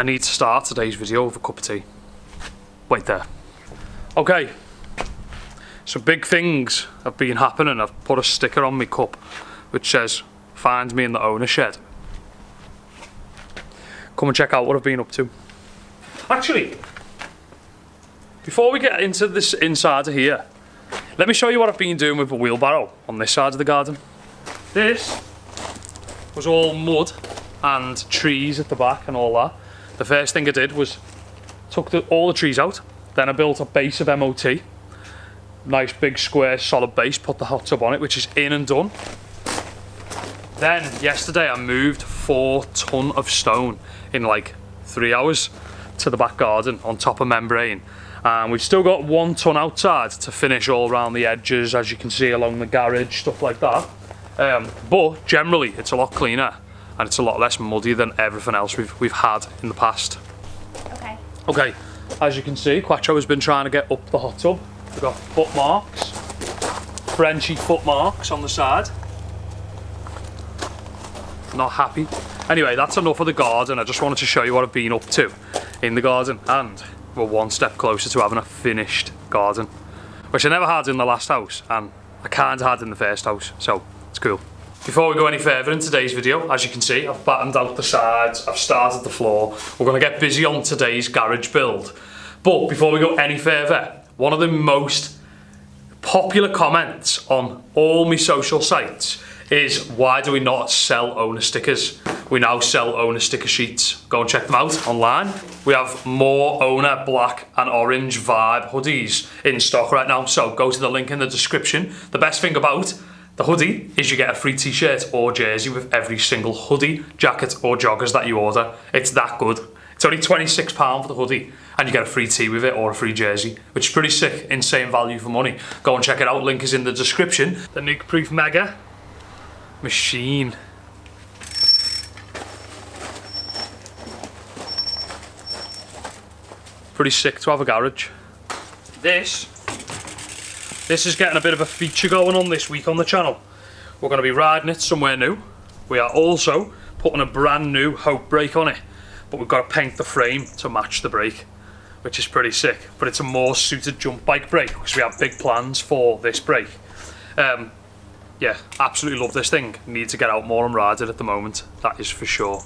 need to start today's video with a cup of tea. Wait there. Okay, some big things have been happening. I've put a sticker on my cup which says, "Find me in the owner shed." Come and check out what I've been up to. Actually, before we get into this inside of here, let me show you what I've been doing with the wheelbarrow on this side of the garden. This was all mud and trees at the back and all that. The first thing I did was took all the trees out, then I built a base of MOT. Nice big square solid base, put the hot tub on it, which is in and done. Then yesterday I moved 4 ton of stone in like 3 hours to the back garden on top of membrane. And we've still got 1 ton outside to finish all around the edges, as you can see, along the garage, stuff like that. But generally it's a lot cleaner and it's a lot less muddy than everything else we've had in the past. Okay, as you can see, Quattro has been trying to get up the hot tub. We've got foot marks, Frenchy foot marks on the side. Not happy. Anyway, that's enough of the garden. I just wanted to show you what I've been up to in the garden, and we're one step closer to having a finished garden, which I never had in the last house and I kind of had in the first house, so it's cool. Before we go any further in today's video, as you can see, I've battened out the sides, I've started the floor. We're going to get busy on today's garage build. But before we go any further, one of the most popular comments on all my social sites is, why do we not sell owner stickers? We now sell owner sticker sheets. Go and check them out online. We have more owner black and orange vibe hoodies in stock right now, so go to the link in the description. The best thing about the hoodie is you get a free t-shirt or jersey with every single hoodie, jacket or joggers that you order. It's that good. It's only £26 for the hoodie and you get a free tee with it or a free jersey, which is pretty sick, insane value for money. Go and check it out, link is in the description. The Nuke Proof Mega machine. Pretty sick to have a garage. This is getting a bit of a feature going on this week on the channel. We're going to be riding it somewhere new. We are also putting a brand new Hope brake on it, but we've got to paint the frame to match the brake, which is pretty sick. But it's a more suited jump bike brake because we have big plans for this brake. Yeah, absolutely love this thing. Need to get out more and ride it at the moment, that is for sure.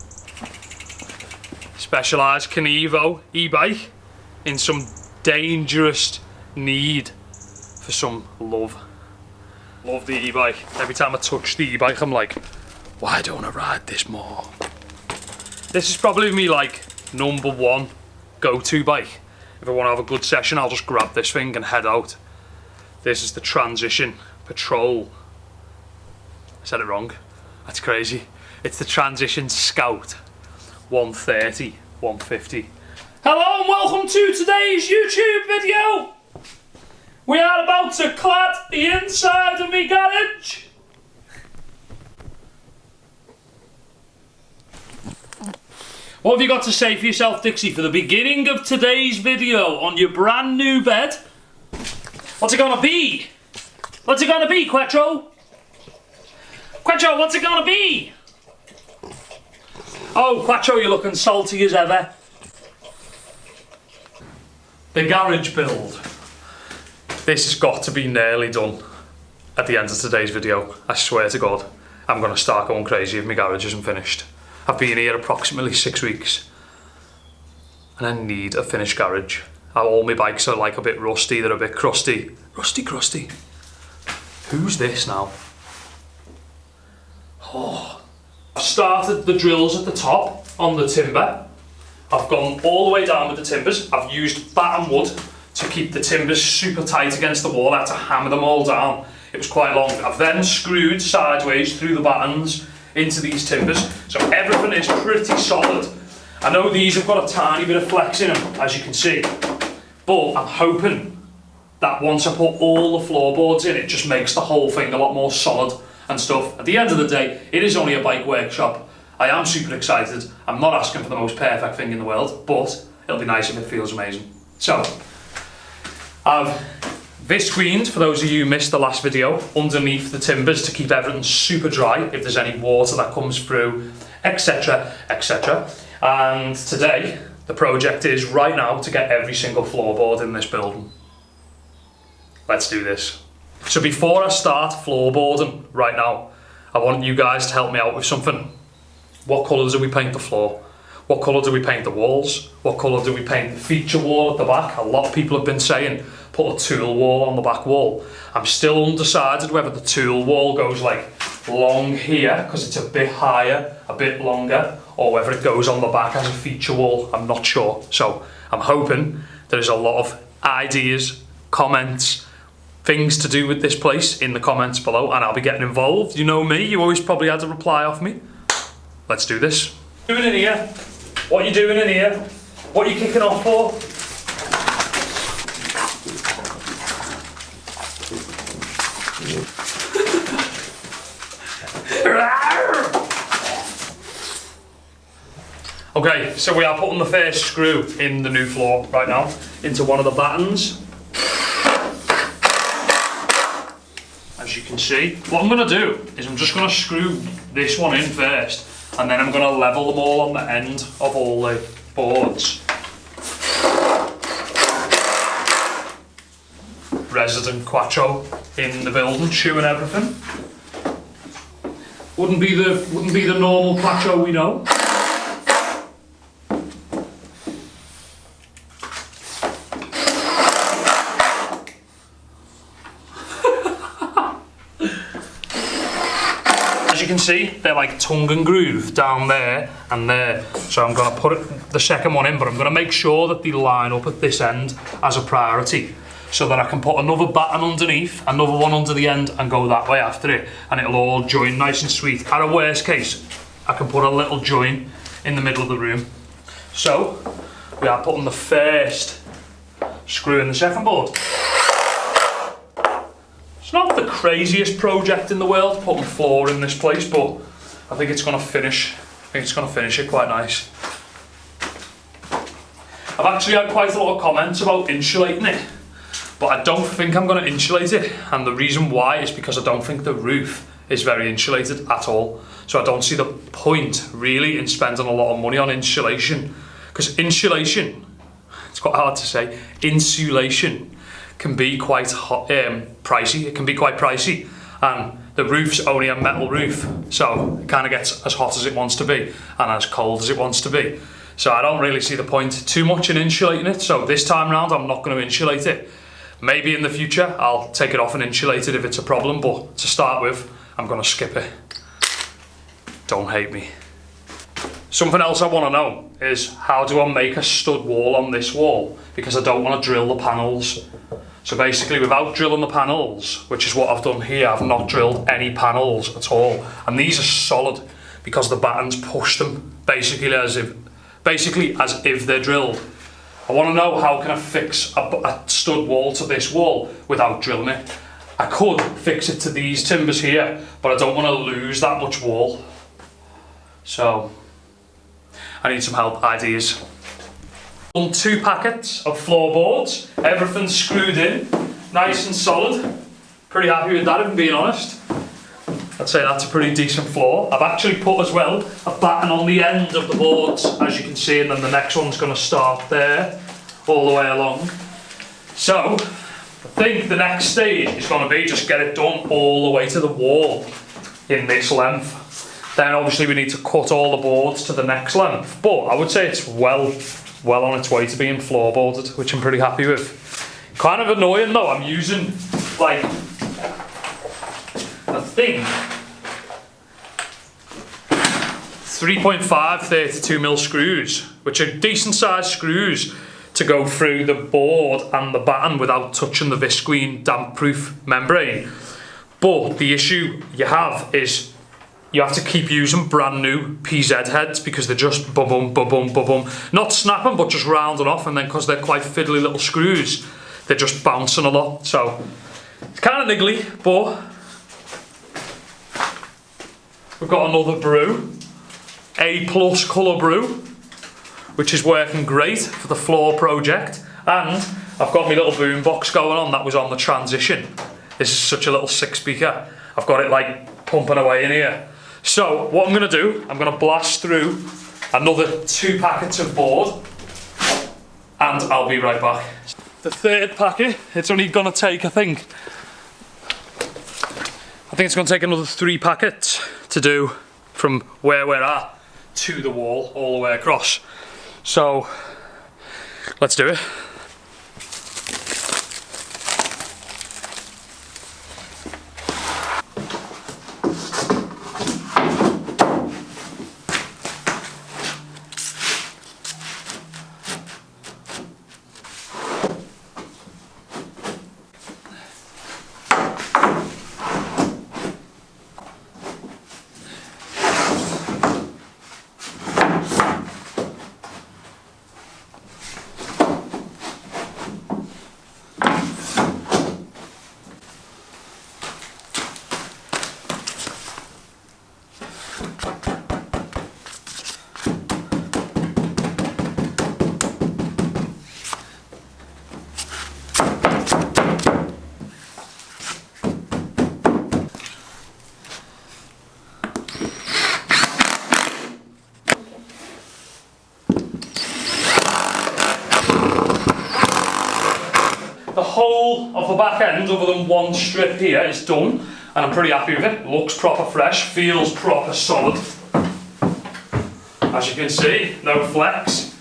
Specialised Canevo e-bike in some dangerous need for some love. Love the e-bike. Every time I touch the e-bike I'm like, why don't I ride this more? This is probably me like #1 go-to bike. If I want to have a good session, I'll just grab this thing and head out. This is the Transition Patrol. I said it wrong. That's crazy. It's the Transition Scout 130, 150. Hello and welcome to today's YouTube video. We are about to clad the inside of my garage. What have you got to say for yourself, Dixie, for the beginning of today's video on your brand new bed? What's it gonna be? What's it gonna be, Quattro? Quattro, what's it gonna be? Oh, Quattro, you're looking salty as ever. The garage build. This has got to be nearly done at the end of today's video. I swear to God, I'm gonna start going crazy if my garage isn't finished. I've been here approximately 6 weeks and I need a finished garage. All my bikes are like a bit rusty, they're a bit crusty. Rusty crusty. Who's this now? Oh. I've started the drills at the top on the timber. I've gone all the way down with the timbers. I've used batten wood to keep the timbers super tight against the wall. I had to hammer them all down. It was quite long. I've then screwed sideways through the battens into these timbers, so everything is pretty solid. I know these have got a tiny bit of flex in them, as you can see, but I'm hoping that once I put all the floorboards in, it just makes the whole thing a lot more solid and stuff. At the end of the day, it is only a bike workshop. I am super excited. I'm not asking for the most perfect thing in the world, but it'll be nice if it feels amazing. So, I've visqueened, for those of you who missed the last video, underneath the timbers to keep everything super dry if there's any water that comes through, etc, etc. And today, the project is right now to get every single floorboard in this building. Let's do this. So before I start floorboarding right now, I want you guys to help me out with something. What colours do we paint the floor? What colour do we paint the walls? What colour do we paint the feature wall at the back? A lot of people have been saying, put a tool wall on the back wall. I'm still undecided whether the tool wall goes like long here, because it's a bit higher, a bit longer, or whether it goes on the back as a feature wall. I'm not sure. So I'm hoping there's a lot of ideas, comments, things to do with this place in the comments below, and I'll be getting involved. You know me, you always probably had a reply off me. Let's do this. What are you doing in here? What are you doing in here? What are you kicking off for? Okay, so we are putting the first screw in the new floor right now into one of the battens. As you can see, what I'm going to do is I'm just going to screw this one in first, and then I'm going to level them all on the end of all the boards. Resident Quattro in the building, chewing everything. Wouldn't be the normal Quattro we know. As you can see, they're like tongue and groove down there and there. So I'm going to put the second one in, but I'm going to make sure that they line up at this end as a priority, so that I can put another batten underneath, another one under the end, and go that way after it, and it'll all join nice and sweet. At a worst case, I can put a little join in the middle of the room. So we are putting the first screw in the second board. It's not the craziest project in the world, putting floor in this place, but I think it's going to finish. It quite nice. I've actually had quite a lot of comments about insulating it, but I don't think I'm going to insulate it, and the reason why is because I don't think the roof is very insulated at all. So I don't see the point really in spending a lot of money on insulation, because insulation, it's quite hard to say, insulation can be quite pricey. It can be quite pricey, and the roof's only a metal roof, so it kind of gets as hot as it wants to be and as cold as it wants to be. So I don't really see the point too much in insulating it. So this time round, I'm not going to insulate it. Maybe in the future I'll take it off and insulate it if it's a problem, but to start with, I'm going to skip it. Don't hate me. Something else I want to know is, how do I make a stud wall on this wall? Because I don't want to drill the panels. So basically, without drilling the panels, which is what I've done here, I've not drilled any panels at all. And these are solid because the battens push them basically as if they're drilled. I want to know, how can I fix a stud wall to this wall without drilling it? I could fix it to these timbers here, but I don't want to lose that much wall. So I need some help, ideas. On 2 packets of floorboards, everything's screwed in, nice and solid. Pretty happy with that, if I'm being honest. I'd say that's a pretty decent floor. I've actually put as well a batten on the end of the boards, as you can see, and then the next one's going to start there, all the way along. So, I think the next stage is going to be just get it done all the way to the wall in this length. Then obviously we need to cut all the boards to the next length, but I would say it's well on its way to being floorboarded, which I'm pretty happy with. Kind of annoying though, I'm using like, I think 3.5 32mm screws, which are decent sized screws to go through the board and the batten without touching the visqueen damp proof membrane. But the issue you have is you have to keep using brand new PZ heads, because they're just bum bum, not snapping but just rounding off, and then because they're quite fiddly little screws, they're just bouncing a lot. So it's kind of niggly, but we've got another brew, A+ colour brew, which is working great for the floor project. And I've got my little boom box going on that was on the transition. This is such a little 6-speaker. I've got it like pumping away in here. So what I'm going to do, I'm going to blast through another 2 packets of board, and I'll be right back. The third packet, it's only gonna take, I think it's gonna take another 3 packets to do from where we're at to the wall all the way across. So let's do it. The whole of the back end, other than one strip here, is done, and I'm pretty happy with it. Looks proper fresh, feels proper solid. As you can see, no flex,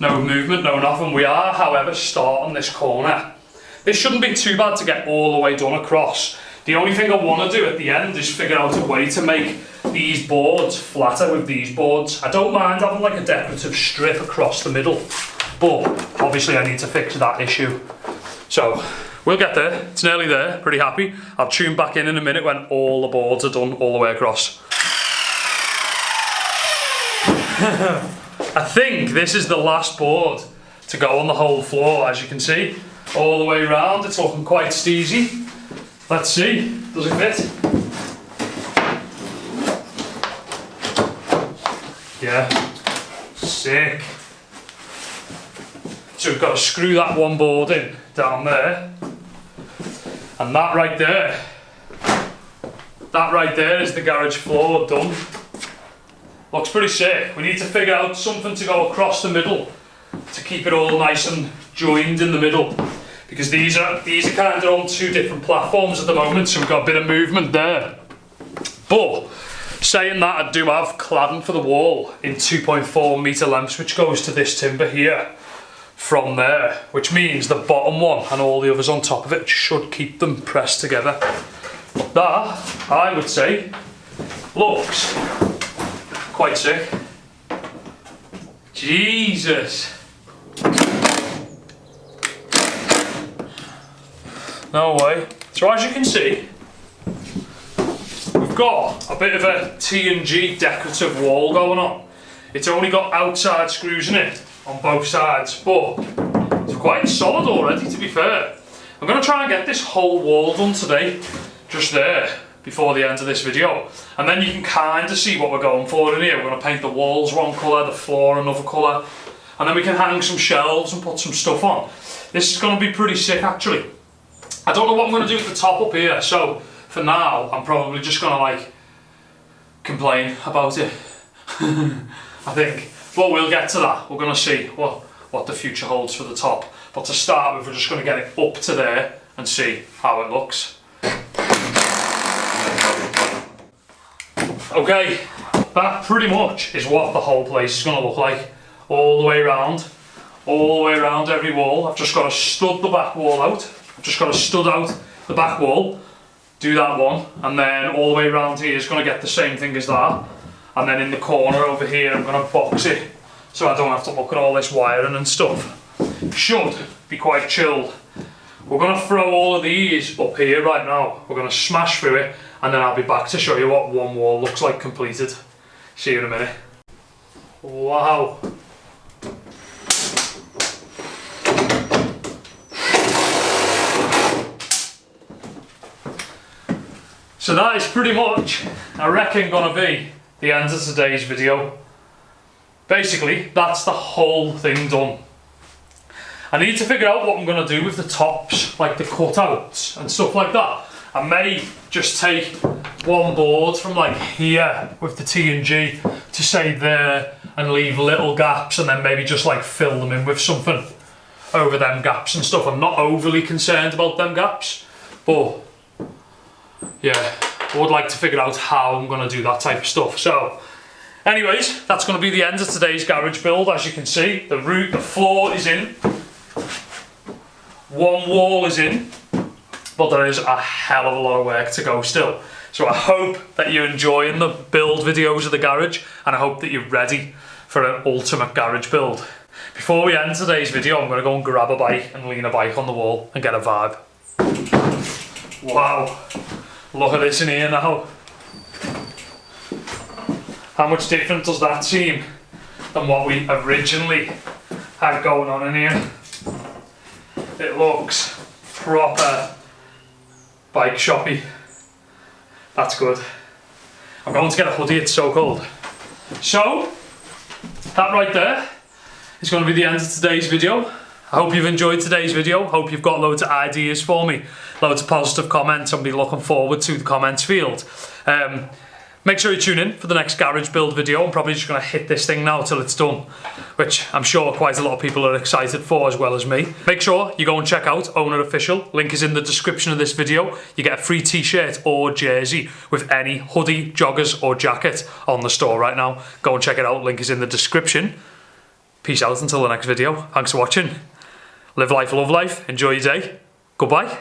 no movement, no nothing. We are, however, starting this corner. This shouldn't be too bad to get all the way done across. The only thing I want to do at the end is figure out a way to make these boards flatter with these boards. I don't mind having like a decorative strip across the middle, but obviously I need to fix that issue. So we'll get there, it's nearly there, pretty happy. I'll tune back in a minute when all the boards are done all the way across. I think this is the last board to go on the whole floor, as you can see. All the way around, it's looking quite steezy. Let's see, does it fit? Yeah, sick. So we've got to screw that one board in down there, and that right there is the garage floor done. Looks pretty sick. We need to figure out something to go across the middle to keep it all nice and joined in the middle, because these are kind of on 2 different platforms at the moment, so we've got a bit of movement there. But saying that, I do have cladding for the wall in 2.4 metre lengths, which goes to this timber here from there, which means the bottom one and all the others on top of it should keep them pressed together. That, I would say, looks quite sick. Jesus. No way. So as you can see, we've got a bit of a T&G decorative wall going on. It's only got outside screws in it on both sides, but it's quite solid already, to be fair. I'm going to try and get this whole wall done today, just there, before the end of this video. And then you can kind of see what we're going for in here. We're going to paint the walls one colour, the floor another colour, and then we can hang some shelves and put some stuff on. This is going to be pretty sick, actually. I don't know what I'm going to do with the top up here, so for now, I'm probably just going to like complain about it. I think. But we'll get to that. We're going to see what the future holds for the top. But to start with, we're just going to get it up to there and see how it looks. Okay, that pretty much is what the whole place is going to look like. All the way around every wall. I've just got to stud the back wall out. I've just got to stud out the back wall, do that one, and then all the way around here is going to get the same thing as that. And then in the corner over here, I'm going to box it so I don't have to look at all this wiring and stuff. Should be quite chilled. We're going to throw all of these up here right now. We're going to smash through it, and then I'll be back to show you what one wall looks like completed. See you in a minute. Wow. So that is pretty much, I reckon, going to be the end of today's video. Basically, that's the whole thing done. I need to figure out what I'm going to do with the tops, like the cutouts and stuff like that. I may just take one board from like here with the T&G to say there and leave little gaps, and then maybe just like fill them in with something over them gaps and stuff. I'm not overly concerned about them gaps, but yeah, I would like to figure out how I'm going to do that type of stuff. So anyways, that's going to be the end of today's garage build. As you can see, the floor is in, one wall is in, but there is a hell of a lot of work to go still. So I hope that you're enjoying the build videos of the garage, and I hope that you're ready for an ultimate garage build. Before we end today's video, I'm going to go and grab a bike and lean a bike on the wall and get a vibe. Wow, look at this in here now. How much different does that seem than what we originally had going on in here? It looks proper bike shoppy. That's good. I'm going to get a hoodie, it's so cold. So, that right there is going to be the end of today's video. I hope you've enjoyed today's video. Hope you've got loads of ideas for me, loads of positive comments. I'll be looking forward to the comments field. Make sure you tune in for the next garage build video. I'm probably just going to hit this thing now till it's done, which I'm sure quite a lot of people are excited for, as well as me. Make sure you go and check out OWNA Official. Link is in the description of this video. You get a free t-shirt or jersey with any hoodie, joggers or jacket on the store right now. Go and check it out. Link is in the description. Peace out until the next video. Thanks for watching. Live life, love life. Enjoy your day. Goodbye.